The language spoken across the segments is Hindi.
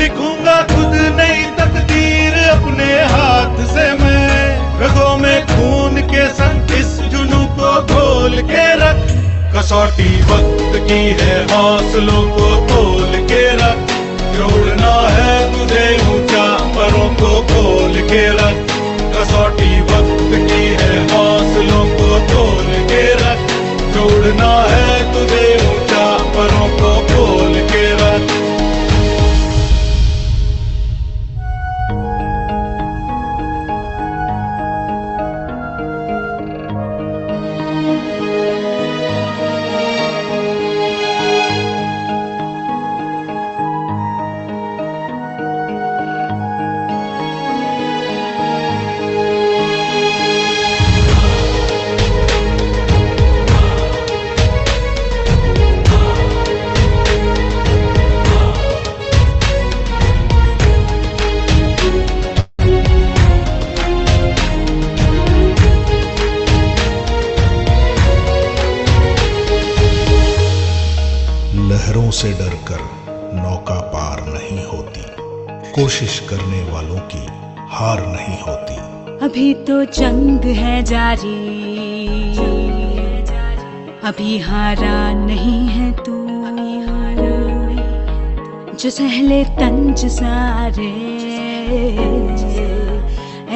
लिखूंगा खुद नई तकदीर अपने हाथ से मैं। रगों में खून के संग इस जुनून को घोल के रख। कसौटी वक्त की है हौसलों को तोल के रख। जोड़ना है तुझे ऊंचा परों को खोल के रख। कसौटी वक्त की है हौसलों को तोल के रख। जोड़ना है तुझे ऊंचा परों को खोल के रख। लहरों से डरकर नौका पार नहीं होती, कोशिश करने वालों की हार नहीं होती। अभी तो जंग है जारी, अभी हारा नहीं है तू। जो सहले तंज सारे,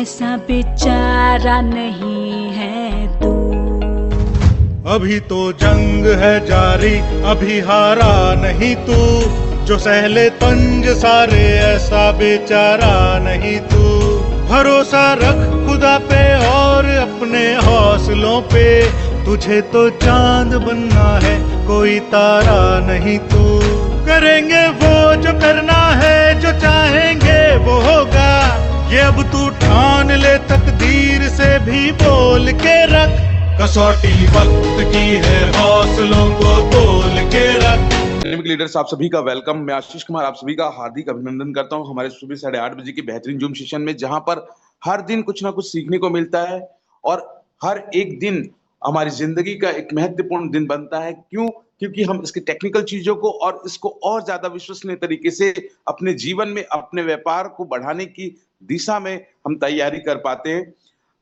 ऐसा बेचारा नहीं है तू। अभी तो जंग है जारी, अभी हारा नहीं तू। जो सहले तंज सारे, ऐसा बेचारा नहीं तू। भरोसा रख खुदा पे और अपने हौसलों पे। तुझे तो चांद बनना है, कोई तारा नहीं तू। करेंगे वो जो करना है, जो चाहेंगे वो होगा। ये अब तू ठान ले, तकदीर से भी बोल के रख। कसौटी वक्त की है हौसलों को तोल के रख। डायनेमिक लीडर्स, आप सभी का वेलकम। मैं आशीष कुमार आप सभी का हार्दिक अभिनंदन करता हूं हमारे सुबह 8:30 बजे की बेहतरीन जूम सेशन में, जहां पर हर दिन कुछ ना कुछ सीखने को मिलता है और हर एक दिन हमारी जिंदगी का एक महत्वपूर्ण दिन बनता है। क्यों? क्योंकि हम इसकी टेक्निकल चीजों को और इसको और ज्यादा विश्वसनीय तरीके से अपने जीवन में, अपने व्यापार को बढ़ाने की दिशा में हम तैयारी कर पाते हैं।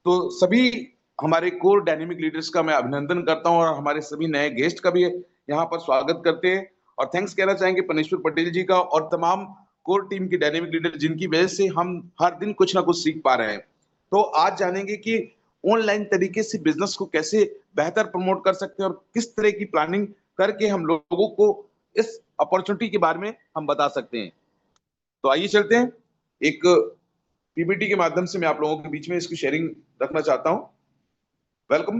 तो सभी हमारे कोर डायनेमिक लीडर्स का मैं अभिनंदन करता हूं और हमारे सभी नए गेस्ट का भी यहाँ पर स्वागत करते हैं। और थैंक्स कहना चाहेंगे पनेश्वर पटेल जी का और तमाम कोर टीम के डायनेमिक लीडर, जिनकी वजह से हम हर दिन कुछ ना कुछ सीख पा रहे हैं। तो आज जानेंगे कि ऑनलाइन तरीके से बिजनेस को कैसे बेहतर प्रमोट कर सकते हैं और किस तरह की प्लानिंग करके हम लोगों को इस अपॉर्चुनिटी के बारे में हम बता सकते हैं। तो आइए चलते हैं। एक पीपीटी के माध्यम से मैं आप लोगों के बीच में इसकी शेयरिंग रखना चाहता हूं। वेलकम।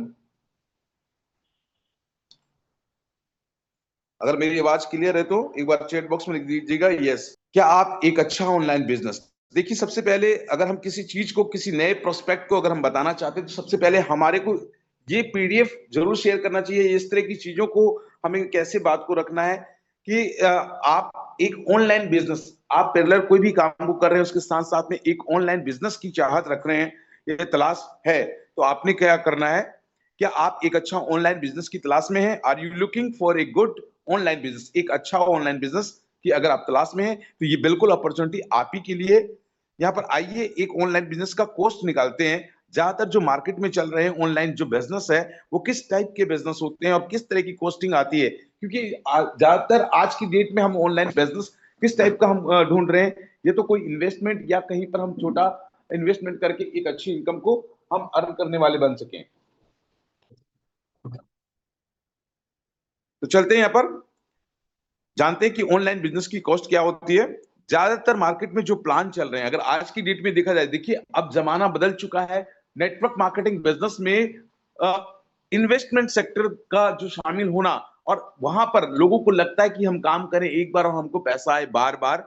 अगर मेरी आवाज क्लियर है तो एक बार चैट बॉक्स में लिख दीजिएगा यस। क्या आप एक अच्छा ऑनलाइन बिजनेस? देखिए, सबसे पहले अगर हम किसी चीज को, किसी नए प्रोस्पेक्ट को अगर हम बताना चाहते हैं, तो सबसे पहले हमारे को ये पीडीएफ जरूर शेयर करना चाहिए। इस तरह की चीजों को हमें कैसे बात को रखना है कि आप एक ऑनलाइन बिजनेस, आप पैरेलल कोई भी काम को कर रहे हैं, उसके साथ साथ में एक ऑनलाइन बिजनेस की चाहत रख रहे हैं, ये तलाश है, तो आपने क्या करना है? क्या आप एक अच्छा ऑनलाइन बिजनेस की तलाश में हैं? Are you looking for a good online business? एक अच्छा ऑनलाइन बिजनेस की अगर आप तलाश में हैं, तो ये बिल्कुल अपॉर्चुनिटी आप ही के लिए। यहाँ पर आइए एक ऑनलाइन बिजनेस का कॉस्ट निकालते हैं। ज्यादातर जो मार्केट में चल रहे हैं ऑनलाइन जो बिजनेस है, वो किस टाइप के बिजनेस होते हैं और किस तरह की कॉस्टिंग आती है, क्योंकि ज्यादातर आज की डेट में हम ऑनलाइन बिजनेस किस टाइप का हम ढूंढ रहे हैं। ये तो कोई इन्वेस्टमेंट या कहीं पर हम छोटा इन्वेस्टमेंट करके एक अच्छी इनकम को हम अर्न करने वाले बन सकें। तो चलते हैं, यहाँ पर जानते हैं कि ऑनलाइन बिजनेस की कॉस्ट क्या होती है। ज्यादातर मार्केट में जो प्लान चल रहे हैं, अगर आज की डेट में देखा जाए, देखिए अब जमाना बदल चुका है। नेटवर्क मार्केटिंग बिजनेस में इन्वेस्टमेंट सेक्टर का जो शामिल होना, और वहां पर लोगों को लगता है कि हम काम करें एक बार और हमको पैसा आए बार बार,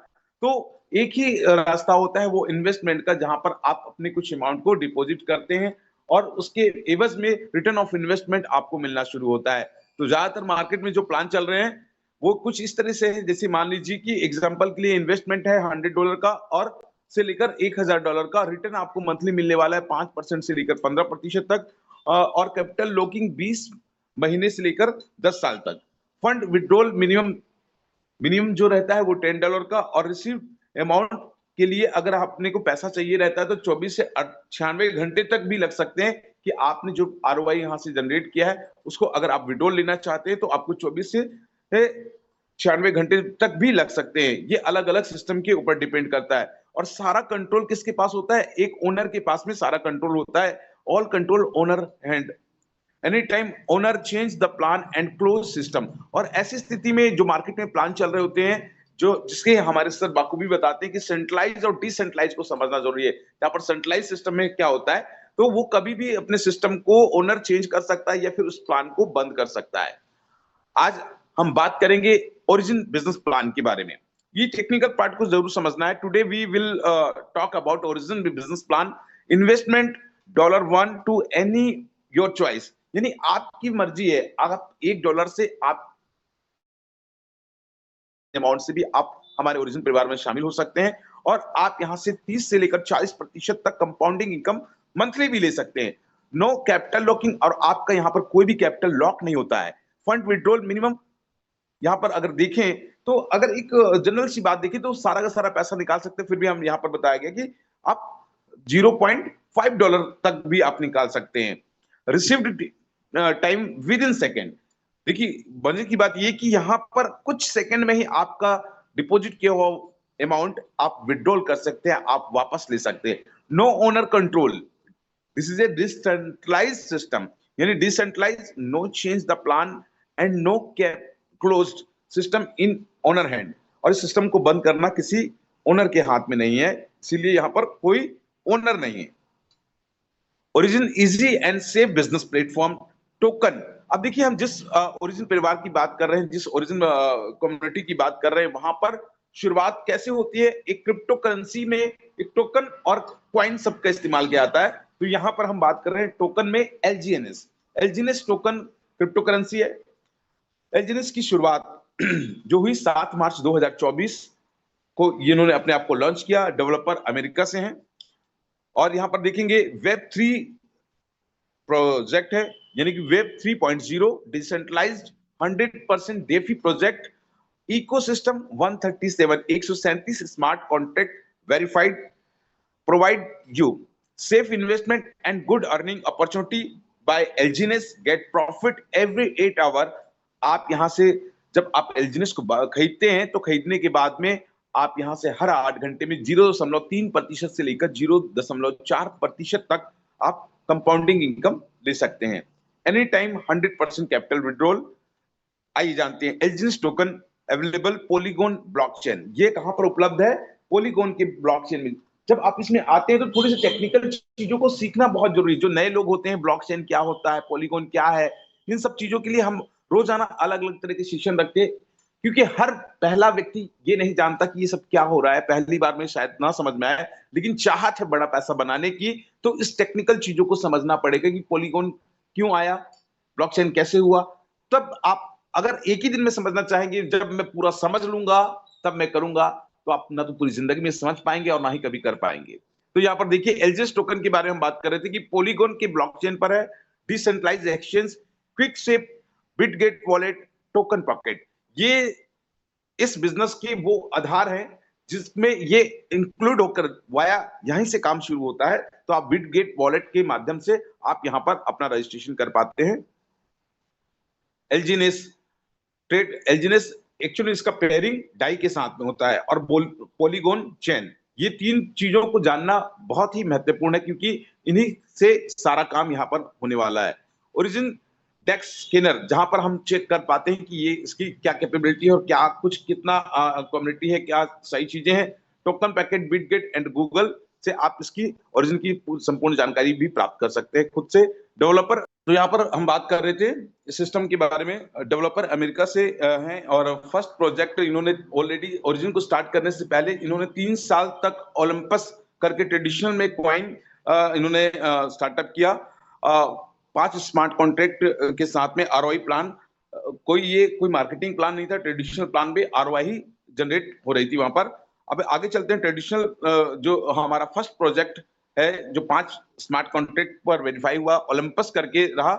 तो एक ही रास्ता होता है वो इन्वेस्टमेंट का, जहां पर आप अपने कुछ अमाउंट को डिपॉजिट करते हैं और उसके एवज में रिटर्न ऑफ इन्वेस्टमेंट आपको मिलना शुरू होता है। तो ज्यादातर मार्केट में जो प्लान चल रहे हैं वो कुछ इस तरह से है, जैसे मान लीजिए कि एग्जांपल के लिए इन्वेस्टमेंट है $100 का और से लेकर $1000 का, रिटर्न आपको मंथली मिलने वाला है 5% से लेकर 15% तक, और कैपिटल लॉकिंग 20 महीने से लेकर 10 साल तक। फंड विड्रॉल मिनिमम जो रहता है वो $10 का, और रिसीव अमाउंट के लिए अगर अपने को पैसा चाहिए रहता है तो 24 से 96 घंटे तक भी लग सकते हैं कि आपने जो आरओआई यहाँ से जनरेट किया है उसको अगर आप विड्रॉल लेना चाहते हैं तो आपको 24 से 96 घंटे तक भी लग सकते हैं। ये अलग अलग सिस्टम के ऊपर डिपेंड करता है और सारा कंट्रोल किसके पास होता है? एक ओनर के पास में सारा कंट्रोल होता है। All control owner hand. Any time owner change the plan and close system. और ऐसी स्थिति में जो मार्केट में प्लान चल रहे होते हैं जो जिसके हमारे सर बाखूबी बताते हैं कि सेंट्रलाइज और डिसेंट्रलाइज को समझना जरूरी है। यहाँ पर सेंट्रलाइज सिस्टम में क्या होता है तो वो कभी भी अपने सिस्टम को ओनर चेंज कर सकता है या फिर उस प्लान को बंद कर सकता है। आज हम बात करेंगे ओरिजिन बिजनेस प्लान के बारे में। ये टेक्निकल पार्ट को जरूर समझना है। Today we will talk about origin business plan. Investment $1 to any your choice, यानी आपकी मर्जी है। आप $1 से आप अमाउंट से भी आप हमारे ओरिजिन परिवार में शामिल हो सकते हैं और आप यहां से 30 से लेकर 40% तक कंपाउंडिंग इनकम मंथली भी ले सकते हैं। नो कैपिटल लॉकिंग, और आपका यहां पर कोई भी कैपिटल लॉक नहीं होता है। फंड विड्रॉल मिनिमम यहां पर अगर देखें तो अगर एक जनरल सी बात देखें तो सारा का सारा पैसा निकाल सकते हैं। फिर भी हम यहां पर बताया गया कि आप $0.5 तक भी आप निकाल सकते हैं। Received time with in second. देखिए मजे की बात यह कि यहां पर कुछ सेकंड में ही आपका डिपॉजिट किया हुआ अमाउंट आप विड्रॉल कर सकते हैं, आप वापस ले सकते हैं। No owner control, this is a decentralised system, यानी decentralise, no change the plan and no closed system in owner hand. और इस सिस्टम को बंद करना किसी ओनर के हाथ में नहीं है, इसीलिए यहां पर कोई ओनर नहीं है। Origin easy and safe business platform token. अब देखिए हम जिस ओरिजिन परिवार की बात कर रहे हैं, जिस ओरिजिन कम्युनिटी की बात कर रहे हैं, वहां पर शुरुआत कैसे होती है? एक क्रिप्टो करेंसी में एक टोकन और क्वाइन सबका इस्तेमाल किया जाता है। तो यहां पर हम बात कर रहे हैं टोकन में एलजीएनएस। एलजीएनएस टोकन क्रिप्टो करेंसी है। एलजीएनएस की शुरुआत जो हुई 7 मार्च 2024 को इन्होंने अपने आप को लॉन्च किया। डेवलपर अमेरिका से हैं और यहां पर देखेंगे Web3 प्रोजेक्ट है, यानी कि web 3.0 decentralised 100% DeFi project. Ecosystem 137 smart contract verified, provide you safe investment and good earning opportunity by LGNS. Get profit every 8 hour. आप यहां से जब आप एलजीएनएस को खरीदते हैं तो खरीदने के बाद में आप यहां से हर 8 घंटे में 0.3% से लेकर 0.4% तक आप कंपाउंडिंग इनकम ले सकते हैं। Any time 100% capital withdrawal. आइए जानते हैं एलजीएनएस टोकन अवेलेबल पॉलीगॉन ब्लॉकचेन। ये कहां पर उपलब्ध है? पॉलीगॉन के ब्लॉकचेन में। जब आप इसमें आते हैं तो थोड़ी सी टेक्निकल चीजों को सीखना बहुत जरूरी है। जो नए लोग होते हैं, ब्लॉकचेन क्या होता है, पॉलीगॉन क्या है, इन सब चीजों के लिए हम रोजाना अलग अलग तरह के सेशन रखते हैं, क्योंकि हर पहला व्यक्ति ये नहीं जानता कि ये सब क्या हो रहा है। पहली बार में शायद ना समझ में आए, लेकिन चाहत है बड़ा पैसा बनाने की, तो इस टेक्निकल चीजों को समझना पड़ेगा कि पॉलीगॉन क्यों आया, ब्लॉकचेन कैसे हुआ। तब आप अगर एक ही दिन में समझना चाहेंगे, जब मैं पूरा समझ लूंगा तब मैं करूंगा, तो आप ना तो पूरी जिंदगी में समझ पाएंगे और ना ही कभी कर पाएंगे। तो यहाँ पर देखिए एलजीएनएस टोकन के बारे में हम बात कर रहे थे कि पॉलीगॉन के ब्लॉकचेन पर है। डिसेंट्रलाइज्ड एक्सचेंज, क्विक सेप, बिटगेट वॉलेट, टोकन पॉकेट, ये इस बिजनेस के वो आधार हैं जिसमें ये इंक्लूड होकर वाया यहीं से काम शुरू होता है। तो आप बिटगेट वॉलेट के माध्यम से आप यहां पर अपना रजिस्ट्रेशन कर पाते हैं। एलजीएनएस ट्रेड, एलजीएनएस एक्चुअली इसका पेयरिंग डाई के साथ में होता है और पॉलीगॉन चेन। ये 3 चीजों को जानना बहुत ही महत्वपूर्ण है, क्योंकि इन्हीं से सारा काम यहां पर होने वाला है। ओरिजिन डेक्स स्कैनर, जहां पर हम चेक कर पाते हैं कि ये इसकी क्या कैपेबिलिटी है और क्या कुछ कितना कम्युनिटी है, क्या सही चीजें हैं। Token packet, Bitget and Google से आप इसकी ओरिजिन की संपूर्ण जानकारी भी प्राप्त कर सकते हैं खुद से। डेवलपर, तो यहाँ पर हम बात कर रहे थे इस सिस्टम के बारे में। डेवलपर अमेरिका से हैं और फर्स्ट प्रोजेक्ट इन्होंने ऑलरेडी ओरिजिन को स्टार्ट करने से पहले इन्होंने 3 साल तक ओलंपस करके ट्रेडिशनल में क्वाइन इन्होंने स्टार्टअप किया। 5 स्मार्ट कॉन्ट्रैक्ट के साथ में आरओआई प्लान, कोई मार्केटिंग प्लान नहीं था, ट्रेडिशनल प्लान पे आरओआई ही जनरेट हो रही थी वहां पर। अब आगे चलते हैं। ट्रेडिशनल जो हमारा फर्स्ट प्रोजेक्ट है, जो 5 स्मार्ट कॉन्ट्रैक्ट पर वेरीफाई हुआ, ओलंपस करके रहा,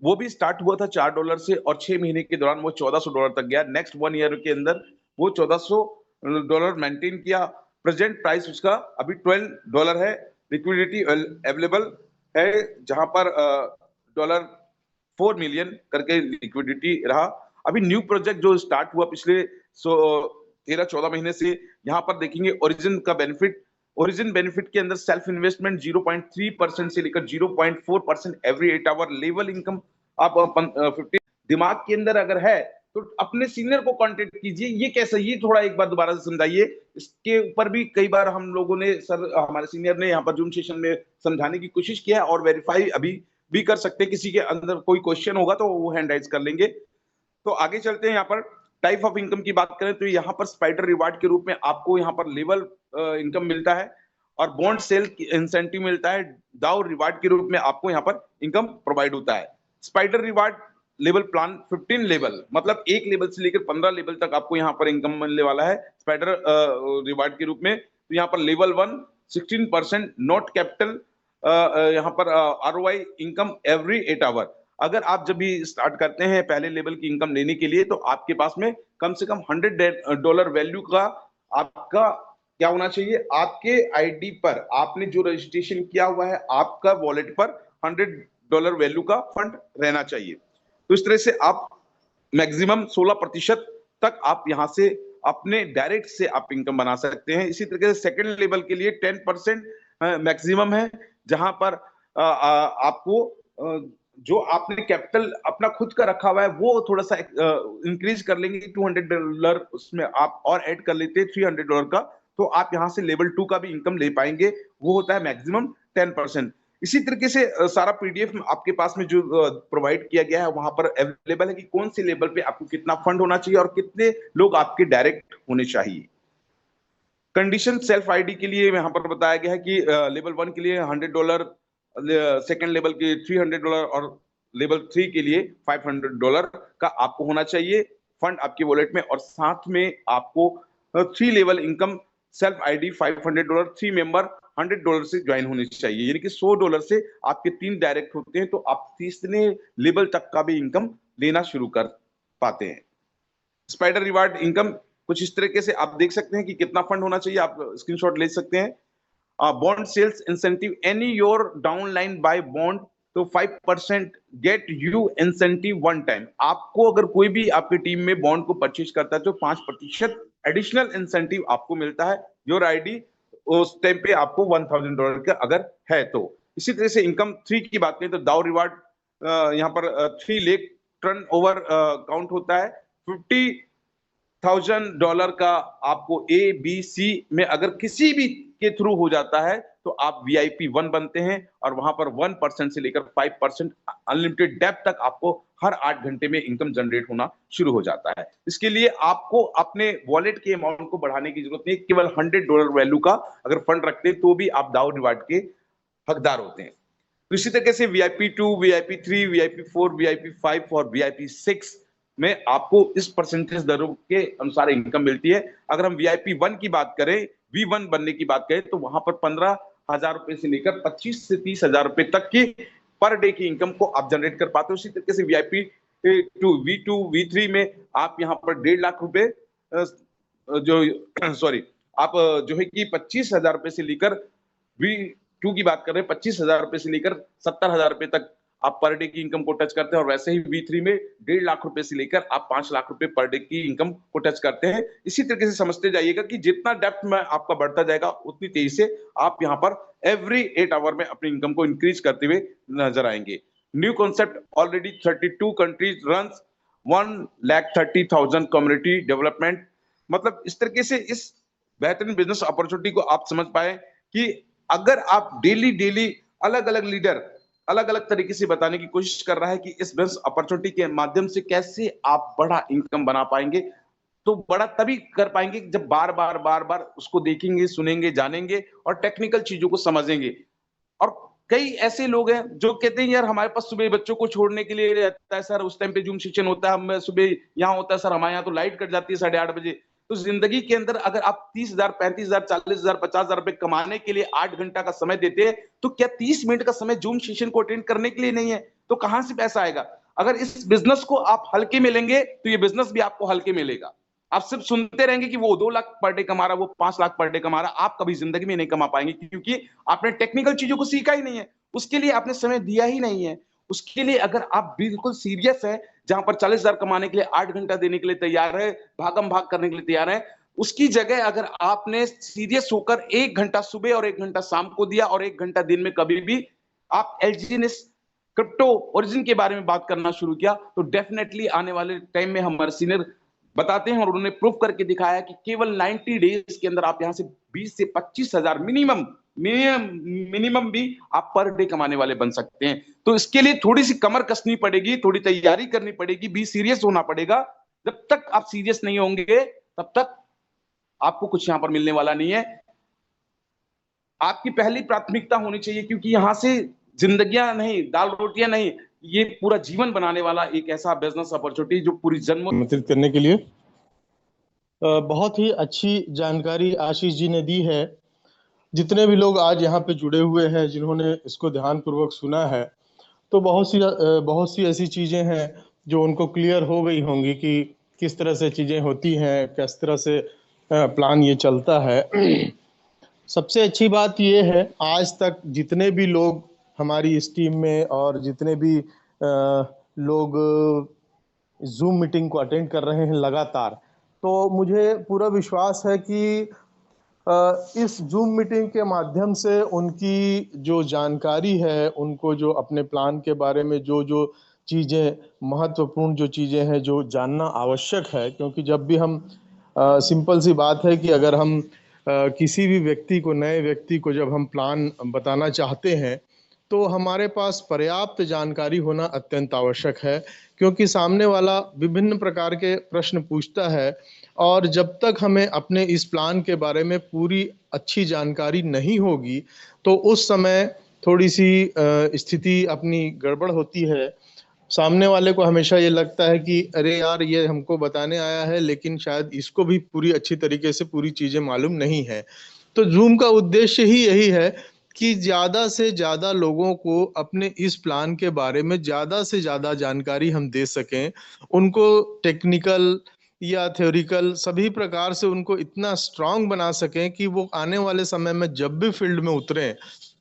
वो भी स्टार्ट हुआ था $4 से और 6 महीने के दौरान वो $1400 तक गया। नेक्स्ट 1 ईयर के अंदर वो $1400 मेंटेन किया। प्रेजेंट प्राइस उसका अभी $12 है। लिक्विडिटी अवेलेबल है जहां पर $4 मिलियन करके लिक्विडिटी रहा। अभी न्यू प्रोजेक्ट जो स्टार्ट हुआ पिछले 13-14 महीने से, यहाँ पर देखेंगे ओरिजिन बेनिफिट के अंदर सेल्फ इन्वेस्टमेंट 0.3% से लेकर 0.4% एवरी 8 आवर लेवल इनकम। आप 50 दिमाग के अंदर अगर है तो अपने सीनियर को कांटेक्ट कीजिए। ये कैसा, ये थोड़ा एक बार दोबारा से समझाइए। इसके ऊपर भी कई बार हम लोगों ने हमारे सीनियर ने यहाँ पर जूम सेशन में समझाने की कोशिश किया है और वेरीफाई अभी भी कर सकते हैं। किसी के अंदर कोई क्वेश्चन होगा तो वो हैंड राइज कर लेंगे। तो आगे चलते हैं। यहाँ पर टाइप ऑफ इनकम की बात करें तो यहाँ पर स्पाइडर रिवार्ड के रूप में आपको यहाँ पर लेवल इनकम मिलता है और बॉन्ड सेल इंसेंटिव मिलता है। दाव रिवार्ड के रूप में आपको यहाँ पर इनकम प्रोवाइड होता है। Spider reward level plan 15 level, मतलब 1 लेवल से लेकर 15 लेवल तक आपको यहाँ पर इनकम मिलने वाला है स्पाइडर रिवार्ड के रूप में। तो यहाँ पर लेवल 1 16% नॉट कैपिटल, यहाँ पर आरओआई इनकम एवरी 8 आवर। अगर आप जब भी स्टार्ट करते हैं पहले लेवल की इनकम लेने के लिए तो आपके पास में कम से कम $100 वैल्यू का आपका क्या होना चाहिए, आपके आईडी पर आपने जो रजिस्ट्रेशन किया हुआ है आपका वॉलेट पर $100 वैल्यू का फंड रहना चाहिए। तो इस तरह से आप मैक्सिमम 16% तक आप यहां से अपने डायरेक्ट से आप इनकम बना सकते हैं। इसी तरीके से सेकंड लेवल के लिए 10% मैक्सिमम है, जहां पर आपको जो आपने कैपिटल अपना खुद का रखा हुआ है वो थोड़ा सा इंक्रीज कर लेंगे, $200 उसमें आप और ऐड कर लेते हैं $300 का, तो आप यहां से लेवल 2 का भी इनकम ले पाएंगे। वो होता है मैक्सिमम 10%। इसी तरीके से सारा पीडीएफ आपके पास में जो प्रोवाइड किया गया है वहां पर अवेलेबल है कि कौन से लेवल पे आपको कितना फंड होना चाहिए और कितने लोग आपके डायरेक्ट होने चाहिए। कंडीशन सेल्फ आईडी के लिए यहाँ पर बताया गया है कि लेवल 1 के लिए $100, सेकेंड लेवल के $300 और लेवल 3 के लिए $500 का आपको होना चाहिए फंड आपके वॉलेट में। और साथ में आपको 3 level income self ID $500, 3 member $100 से ज्वाइन होनी चाहिए, यानी कि $100 से आपके 3 डायरेक्ट होते हैं तो आप तीसरे लेवल तक का भी इनकम लेना शुरू कर पाते हैं। स्पाइडर रिवार्ड इनकम कुछ इस तरीके से आप देख सकते हैं कि कितना फंड होना चाहिए, आप स्क्रीनशॉट ले सकते हैं। Bond sales incentive any your downline by bond, तो 5% get you incentive one time. आपको अगर कोई भी आपकी टीम में बॉन्ड को परचेज करता है तो 5% एडिशनल इंसेंटिव आपको मिलता है। योर आईडी उस टाइम पे आपको $1000 का अगर है तो। इसी तरह से इनकम 3 की बात करें तो दाव रिवार्ड यहाँ पर 3 लाख टर्न ओवर काउंट होता है। $50,000 का आपको ABC में अगर किसी भी के थ्रू हो जाता है तो आप VIP 1 बनते हैं और वहां पर 1% से लेकर 5% अनलिमिटेड डेप्थ तक आपको हर 8 घंटे में इनकम जनरेट होना शुरू हो जाता है। इसके लिए आपको अपने वॉलेट के अमाउंट को बढ़ाने की जरूरत नहीं, केवल $100 वैल्यू का अगर फंड रखते हैं तो भी आप दाव रिवार्ड के हकदार होते हैं। तो इसी तरीके से VIP 2, VIP 3, VIP 4, VIP 5 और VIP 6 में आपको इस परसेंटेज दरों के अनुसार इनकम मिलती है। अगर हम VIP 1 की बात करें, V1 बनने की बात करें तो वहां पर $15,000 से लेकर 25 से 30,000 रुपए तक की पर डे की इनकम को आप जनरेट कर पाते हो। इसी तरीके से VIP 2, V2, V3 में आप यहाँ पर 1.5 लाख रुपए आप जो है कि 25,000 रुपए से लेकर V2 की बात कर रहे हैं 25,000 रुपए से लेकर 70,000 रुपए तक आप पर डे की इनकम को टच करते हैं। और वैसे ही V3 में 1.5 लाख रुपए से लेकर आप 5 लाख रुपए पर डे की इनकम को टच करते हैं। इसी तरीके से समझते जाइएगा कि जितना डेप्थ में आपका बढ़ता जाएगा उतनी तेजी से आप यहाँ पर एवरी 8 आवर में अपनी इनकम को इंक्रीज करते हुए नजर आएंगे। New concept already 32 countries runs 1,30,000 community development. मतलब इस तरीके से इस बेहतरीन बिजनेस अपॉर्चुनिटी को आप समझ पाए कि अगर आप डेली अलग अलग लीडर अलग अलग तरीके से बताने की कोशिश कर रहा है कि इस बिजनेस अपॉर्चुनिटी के माध्यम से कैसे आप बड़ा इनकम बना पाएंगे, तो बड़ा तभी कर पाएंगे जब बार बार उसको देखेंगे, सुनेंगे, जानेंगे और टेक्निकल चीजों को समझेंगे। और कई ऐसे लोग हैं जो कहते हैं यार हमारे पास सुबह बच्चों को छोड़ने के लिए रहता है सर, उस टाइम पे जूम सेशन होता है, हम सुबह यहाँ होता है सर, हमारे यहाँ तो लाइट कट जाती है 8:30 बजे। तो जिंदगी के अंदर अगर आप 30,000, 35,000, 40,000, 50,000 रुपए कमाने के लिए 8 घंटा का समय देते हैं तो क्या 30 मिनट का समय जूम सेशन को अटेंड करने के लिए नहीं है? तो कहां से पैसा आएगा? अगर इस बिजनेस को आप हल्के में लेंगे तो ये बिजनेस भी आपको हल्के में लेगा। आप सिर्फ सुनते रहेंगे कि वो 2 लाख पर डे कमा रहा है, वो 5 लाख पर डे कमा रहा है। आप कभी जिंदगी में नहीं कमा पाएंगे, क्योंकि आपने टेक्निकल चीजों को सीखा ही नहीं है, उसके लिए आपने समय दिया ही नहीं है। उसके लिए अगर आप बिल्कुल सीरियस है, जहां पर 40,000 कमाने के लिए 8 घंटा देने के लिए तैयार है, भागम भाग करने के लिए तैयार है, उसकी जगह अगर आपने सीरियस होकर 1 घंटा सुबह और 1 घंटा शाम को दिया और 1 घंटा दिन में कभी भी आप एलजीएनएस क्रिप्टो ओरिजिन के बारे में बात करना शुरू किया, तो डेफिनेटली आने वाले टाइम में हमारे सीनियर बताते हैं और उन्होंने प्रूव करके दिखाया कि केवल 90 डेज के अंदर आप यहां से 20 से 25,000 मिनिमम भी आप पर डे कमाने वाले बन सकते हैं। तो इसके लिए थोड़ी सी कमर कसनी पड़ेगी, थोड़ी तैयारी करनी पड़ेगी, भी सीरियस होना पड़ेगा। जब तक आप सीरियस नहीं होंगे तब तक आपको कुछ यहां पर मिलने वाला नहीं है। आपकी पहली प्राथमिकता होनी चाहिए, क्योंकि यहां से जिंदगियां नहीं, दाल रोटियां नहीं, ये पूरा जीवन बनाने वाला एक ऐसा बिजनेस अपॉर्चुनिटी जो पूरी जन्म आमंत्रित करने के लिए बहुत ही अच्छी जानकारी आशीष जी ने दी है। जितने भी लोग आज यहाँ पे जुड़े हुए हैं, जिन्होंने इसको ध्यानपूर्वक सुना है, तो बहुत सी ऐसी चीजें हैं जो उनको क्लियर हो गई होंगी कि किस तरह से चीजें होती हैं, किस तरह से प्लान ये चलता है। सबसे अच्छी बात ये है, आज तक जितने भी लोग हमारी इस टीम में और जितने भी लोग जूम मीटिंग को अटेंड कर रहे हैं लगातार, तो मुझे पूरा विश्वास है कि इस जूम मीटिंग के माध्यम से उनकी जो जानकारी है, उनको जो अपने प्लान के बारे में जो जो चीज़ें महत्वपूर्ण जो चीज़ें हैं जो जानना आवश्यक है, क्योंकि जब भी हम सिंपल सी बात है कि अगर हम किसी भी व्यक्ति को, नए व्यक्ति को जब हम प्लान बताना चाहते हैं, तो हमारे पास पर्याप्त जानकारी होना अत्यंत आवश्यक है, क्योंकि सामने वाला विभिन्न प्रकार के प्रश्न पूछता है और जब तक हमें अपने इस प्लान के बारे में पूरी अच्छी जानकारी नहीं होगी तो उस समय थोड़ी सी स्थिति अपनी गड़बड़ होती है। सामने वाले को हमेशा ये लगता है कि अरे यार, ये हमको बताने आया है लेकिन शायद इसको भी पूरी अच्छी तरीके से पूरी चीज़ें मालूम नहीं है। तो जूम का उद्देश्य ही यही है कि ज़्यादा से ज़्यादा लोगों को अपने इस प्लान के बारे में ज़्यादा से ज़्यादा जानकारी हम दे सकें, उनको टेक्निकल या थ्योरिकल सभी प्रकार से उनको इतना स्ट्रांग बना सकें कि वो आने वाले समय में जब भी फील्ड में उतरें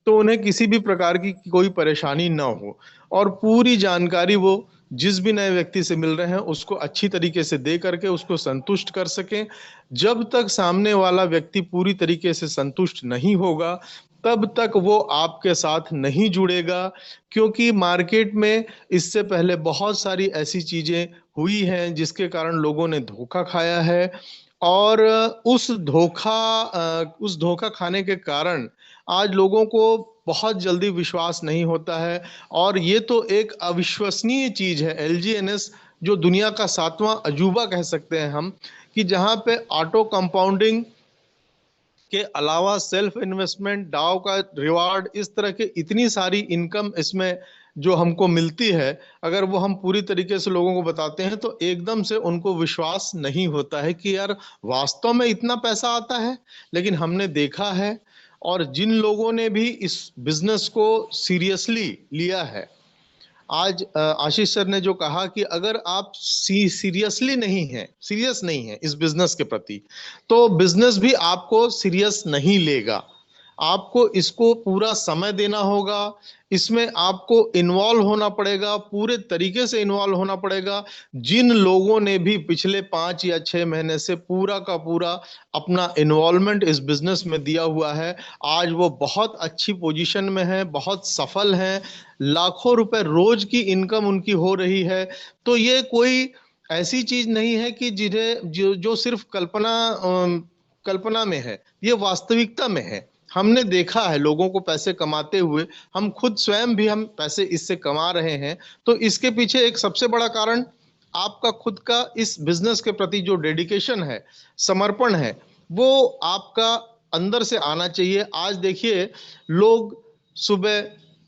तो उन्हें किसी भी प्रकार की कोई परेशानी ना हो और पूरी जानकारी वो जिस भी नए व्यक्ति से मिल रहे हैं उसको अच्छी तरीके से दे करके उसको संतुष्ट कर सकें। जब तक सामने वाला व्यक्ति पूरी तरीके से संतुष्ट नहीं होगा तब तक वो आपके साथ नहीं जुड़ेगा, क्योंकि मार्केट में इससे पहले बहुत सारी ऐसी चीजें हुई हैं जिसके कारण लोगों ने धोखा खाया है और उस धोखा खाने के कारण आज लोगों को बहुत जल्दी विश्वास नहीं होता है। और ये तो एक अविश्वसनीय चीज है एलजीएनएस, जो दुनिया का 7वां अजूबा कह सकते हैं हम, कि जहां पे ऑटो कंपाउंडिंग के अलावा सेल्फ इन्वेस्टमेंट, डाउ का रिवार्ड, इस तरह के इतनी सारी इनकम इसमें जो हमको मिलती है, अगर वो हम पूरी तरीके से लोगों को बताते हैं तो एकदम से उनको विश्वास नहीं होता है कि यार वास्तव में इतना पैसा आता है। लेकिन हमने देखा है और जिन लोगों ने भी इस बिजनेस को सीरियसली लिया है, आज आशीष सर ने जो कहा कि अगर आप सीरियस नहीं है इस बिजनेस के प्रति, तो बिजनेस भी आपको सीरियस नहीं लेगा। आपको इसको पूरा समय देना होगा, इसमें आपको इन्वॉल्व होना पड़ेगा, पूरे तरीके से इन्वॉल्व होना पड़ेगा। जिन लोगों ने भी पिछले 5 या 6 महीने से पूरा का पूरा अपना इन्वॉल्वमेंट इस बिजनेस में दिया हुआ है, आज वो बहुत अच्छी पोजीशन में है, बहुत सफल हैं, लाखों रुपए रोज की इनकम उनकी हो रही है। तो ये कोई ऐसी चीज नहीं है कि जिन्हें जो सिर्फ कल्पना में है, ये वास्तविकता में है। हमने देखा है लोगों को पैसे कमाते हुए, हम खुद स्वयं भी हम पैसे इससे कमा रहे हैं। तो इसके पीछे एक सबसे बड़ा कारण आपका खुद का इस बिजनेस के प्रति जो डेडिकेशन है, समर्पण है, वो आपका अंदर से आना चाहिए। आज देखिए, लोग सुबह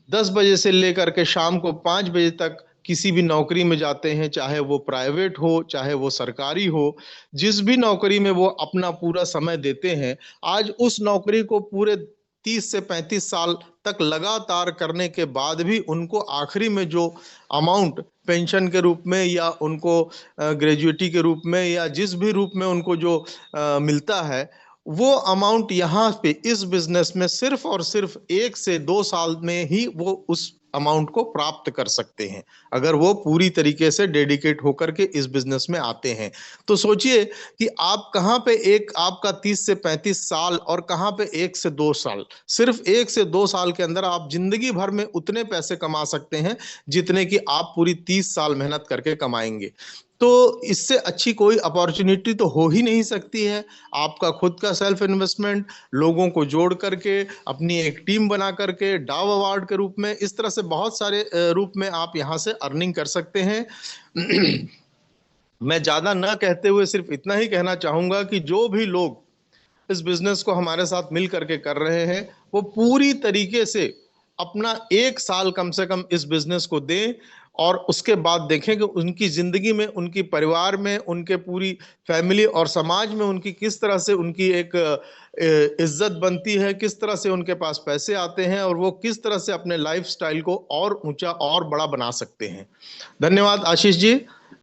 10 बजे से लेकर के शाम को 5 बजे तक किसी भी नौकरी में जाते हैं, चाहे वो प्राइवेट हो चाहे वो सरकारी हो, जिस भी नौकरी में वो अपना पूरा समय देते हैं, आज उस नौकरी को पूरे 30 से 35 साल तक लगातार करने के बाद भी उनको आखिरी में जो अमाउंट पेंशन के रूप में या उनको ग्रेजुएटी के रूप में या जिस भी रूप में उनको जो मिलता है, वो अमाउंट यहाँ पे इस बिजनेस में सिर्फ और सिर्फ 1 से 2 साल में ही वो उस अमाउंट को प्राप्त कर सकते हैं, अगर वो पूरी तरीके से डेडिकेट होकर के इस बिजनेस में आते हैं। तो सोचिए कि आप कहाँ पे एक आपका 30 से 35 साल और कहाँ पे 1 से 2 साल, सिर्फ 1 से 2 साल के अंदर आप जिंदगी भर में उतने पैसे कमा सकते हैं जितने कि आप पूरी 30 साल मेहनत करके कमाएंगे। तो इससे अच्छी कोई अपॉर्चुनिटी तो हो ही नहीं सकती है। आपका खुद का सेल्फ इन्वेस्टमेंट, लोगों को जोड़ करके, अपनी एक टीम बना करके, डाव अवार्ड के रूप में, इस तरह से बहुत सारे रूप में आप यहाँ से अर्निंग कर सकते हैं। मैं ज्यादा न कहते हुए सिर्फ इतना ही कहना चाहूंगा कि जो भी लोग इस बिजनेस को हमारे साथ मिल करके कर रहे हैं, वो पूरी तरीके से अपना 1 साल कम से कम इस बिजनेस को दें और उसके बाद देखें कि उनकी जिंदगी में, उनकी परिवार में, उनके पूरी फैमिली और समाज में उनकी किस तरह से उनकी एक इज्जत बनती है, किस तरह से उनके पास पैसे आते हैं और वो किस तरह से अपने लाइफस्टाइल को और ऊंचा और बड़ा बना सकते हैं। धन्यवाद आशीष जी।